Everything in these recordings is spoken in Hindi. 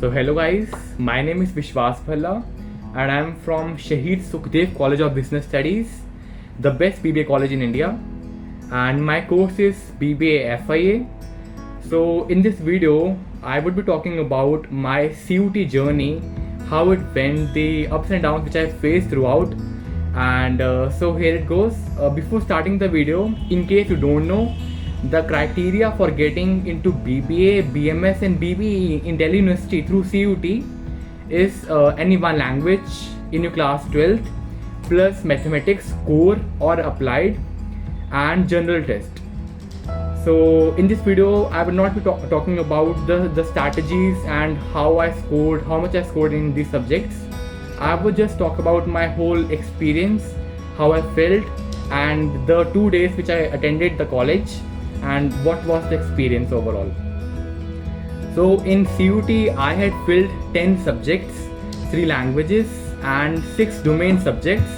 So hello guys, my name is Vishwas Bhalla and I am from Shaheed Sukhdev College of Business Studies, the best BBA college in India, and my course is BBA FIA. So in this video, I would be talking about my CUT journey, how it went, the ups and downs which I faced throughout, and so here it goes. Before starting the video, in case you don't know, the criteria for getting into BBA, BMS and BBE in Delhi University through CUT is any one language in your class 12th plus mathematics core or applied and general test. So in this video I will not be talking about the strategies and how much I scored in these subjects. I would just talk about my whole experience, how I felt, and the 2 days which I attended the college and what was the experience overall. So in CUT I had filled 10 subjects, 3 languages and 6 domain subjects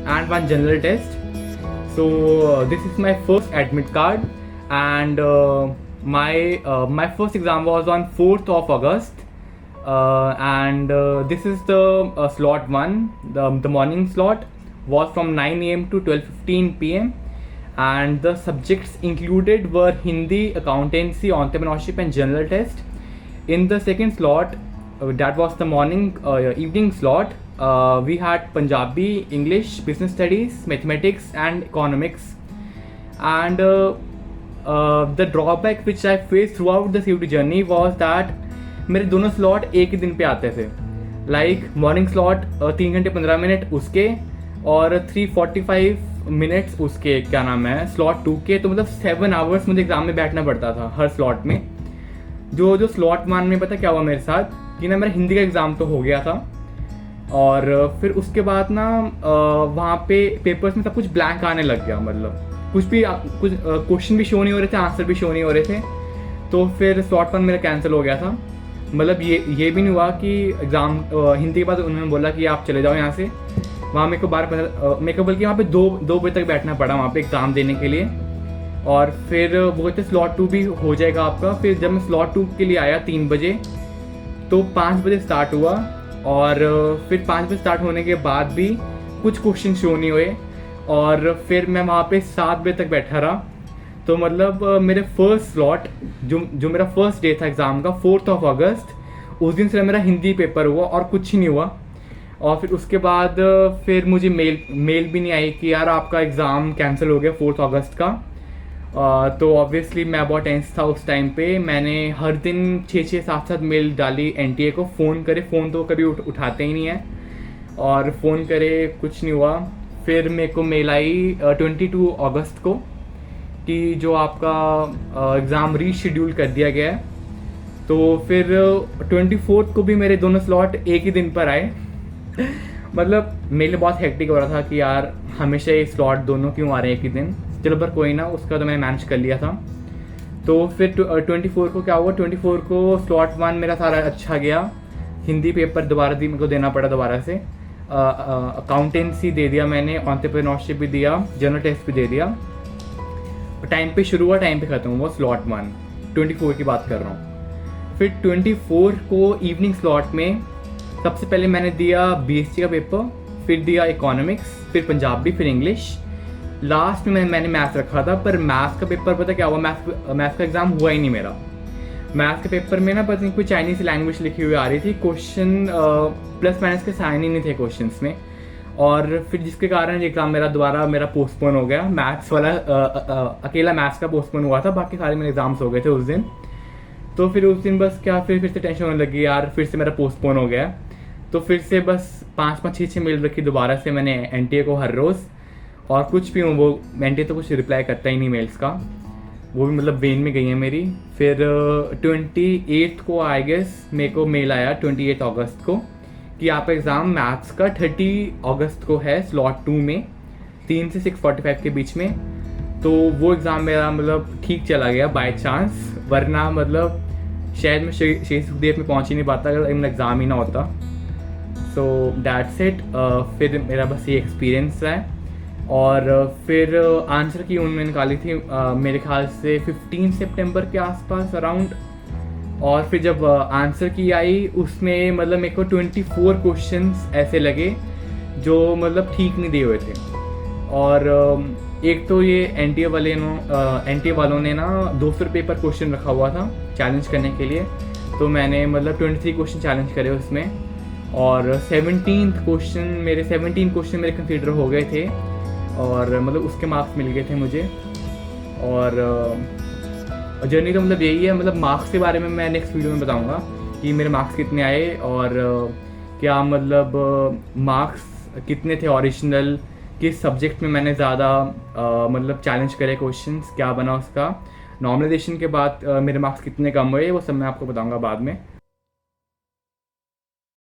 and 1 general test. So this is my first admit card, and my first exam was on 4th of August, and this is the slot 1. The morning slot was from 9 AM to 12:15 PM, and the subjects included were Hindi, accountancy, entrepreneurship and general test. In the second slot, that was the evening slot, we had Punjabi, English, business studies, mathematics and economics. And the drawback which I faced throughout the CUT journey was that मेरे दोनों स्लॉट एक ही दिन पे आते थे. लाइक मॉर्निंग स्लॉट 3 घंटे 15 मिनट उसके और 3:45 मिनट्स उसके क्या नाम है स्लॉट 2 के. तो मतलब 7 आवर्स मुझे एग्जाम में बैठना पड़ता था हर स्लॉट में. जो स्लॉट 1 में पता क्या हुआ मेरे साथ कि ना मेरा हिंदी का एग्ज़ाम तो हो गया था, और फिर उसके बाद ना वहाँ पे पेपर्स में सब कुछ ब्लैंक आने लग गया. मतलब कुछ क्वेश्चन भी शो नहीं हो रहे थे, आंसर भी शो नहीं हो रहे थे. तो फिर स्लॉट 1 मेरा कैंसिल हो गया था. मतलब ये भी नहीं हुआ कि एग्ज़ाम हिंदी के बाद उन्होंने बोला कि आप चले जाओ यहाँ से. वहाँ मेरे को बल्कि वहाँ पे 2 बजे तक बैठना पड़ा वहाँ पे एग्ज़ाम देने के लिए. और फिर वो कहते स्लॉट 2 भी हो जाएगा आपका. फिर जब मैं स्लॉट 2 के लिए आया 3 बजे, तो 5 बजे स्टार्ट हुआ, और फिर 5 बजे स्टार्ट होने के बाद भी कुछ क्वेश्चन शो नहीं हुए, और फिर मैं वहाँ पे 7 बजे तक बैठा रहा. तो मतलब मेरे फर्स्ट स्लॉट जो मेरा फर्स्ट डे था एग्ज़ाम का 4th of August, उस दिन से मेरा हिंदी पेपर हुआ और कुछ ही नहीं हुआ. और फिर उसके बाद फिर मुझे मेल भी नहीं आई कि यार आपका एग्ज़ाम कैंसिल हो गया 4th August का. तो ऑब्वियसली मैं बहुत टेंस था उस टाइम पे. मैंने हर दिन 6 7 मेल डाली NTA को. फ़ोन तो कभी उठाते ही नहीं है, और फ़ोन करे कुछ नहीं हुआ. फिर मेरे को मेल आई 22 अगस्त को कि जो आपका एग्ज़ाम रीशेड्यूल कर दिया गया है. तो फिर 24 को भी मेरे दोनों स्लॉट एक ही दिन पर आए. मतलब मेरे लिए बहुत हेक्टिक हो रहा था कि यार हमेशा ये स्लॉट दोनों क्यों आ रहे हैं एक ही दिन. चलो पर कोई ना, उसका तो मैंने मैनेज कर लिया था. तो फिर 24 को क्या हुआ, 24 को स्लॉट 1 मेरा सारा अच्छा गया. हिंदी पेपर दोबारा मेरे को देना पड़ा दोबारा से. अकाउंटेंसी दे दिया मैंने, एंटरप्रेन्योरशिप भी दिया, जनरल टेस्ट भी दे दिया. टाइम पे शुरू हुआ, टाइम पे ख़त्म हुआ स्लॉट 1. 24 की बात कर रहा हूँ. फिर 24 को इवनिंग स्लॉट में सबसे पहले मैंने दिया BSc का पेपर, फिर दिया इकोनॉमिक्स, फिर पंजाबी, फिर इंग्लिश. लास्ट में मैंने मैथ्स रखा था, पर मैथ्स का पेपर पता क्या हुआ, मैथ्स का एग्ज़ाम हुआ ही नहीं मेरा. मैथ्स के पेपर में ना पता नहीं कोई चाइनीज़ लैंग्वेज लिखी हुई आ रही थी. क्वेश्चन प्लस माइनस के साइन ही नहीं थे क्वेश्चंस में, और फिर जिसके कारण एग्ज़ाम मेरा पोस्टपोन हो गया. मैथ्स वाला अकेला मैथ्स का पोस्टपोन हुआ था, बाकी सारे मेरे एग्ज़ाम्स हो गए थे उस दिन. तो फिर उस दिन बस क्या फिर से टेंशन होने लगी यार, फिर से मेरा पोस्टपोन हो गया. तो फिर से बस 5 6 मेल रखी दोबारा से मैंने NTA को हर रोज़. और कुछ भी हूँ, वो NTA तो कुछ रिप्लाई करता ही नहीं मेल्स का, वो भी मतलब वेन में गई है मेरी. फिर 28 को आई गेस मेरे को मेल आया 28 अगस्त को कि आपका एग्ज़ाम मैथ्स का 30 अगस्त को है स्लॉट 2 में 3 से 6:45 के बीच में. तो वो एग्ज़ाम मेरा मतलब ठीक चला गया बाय चांस, वरना मतलब शायद मैं शहीद सुखदेव में पहुँच ही नहीं पाता अगर मेरा एग्ज़ाम ही ना होता. So that's it. फिर मेरा बस ये एक्सपीरियंस है. और फिर आंसर की उन्होंने निकाली थी मेरे ख्याल से 15 सितंबर के आसपास अराउंड. और फिर जब आंसर की आई उसमें मतलब मेरे को 24 क्वेश्चंस ऐसे लगे जो मतलब ठीक नहीं दिए हुए थे। और एक तो ये एनटीए वालों ने ना 200 रुपये पर क्वेश्चन रखा हुआ था चैलेंज करने के लिए, तो मैंने मतलब 23 क्वेश्चन चैलेंज करे उसमें, और 17 क्वेश्चन मेरे कंसीडर हो गए थे और मतलब उसके मार्क्स मिल गए थे मुझे। और जर्नी तो मतलब यही है, मतलब मार्क्स के बारे में मैं नेक्स्ट वीडियो में बताऊंगा कि मेरे मार्क्स कितने आए और क्या मतलब मार्क्स कितने थे ओरिजिनल, किस सब्जेक्ट में मैंने ज़्यादा मतलब चैलेंज करे क्वेश्चंस, क्या बना उसका। नॉर्मलाइजेशन के बाद मेरे मार्क्स कितने कम हुए वो सब मैं आपको बताऊंगा बाद में।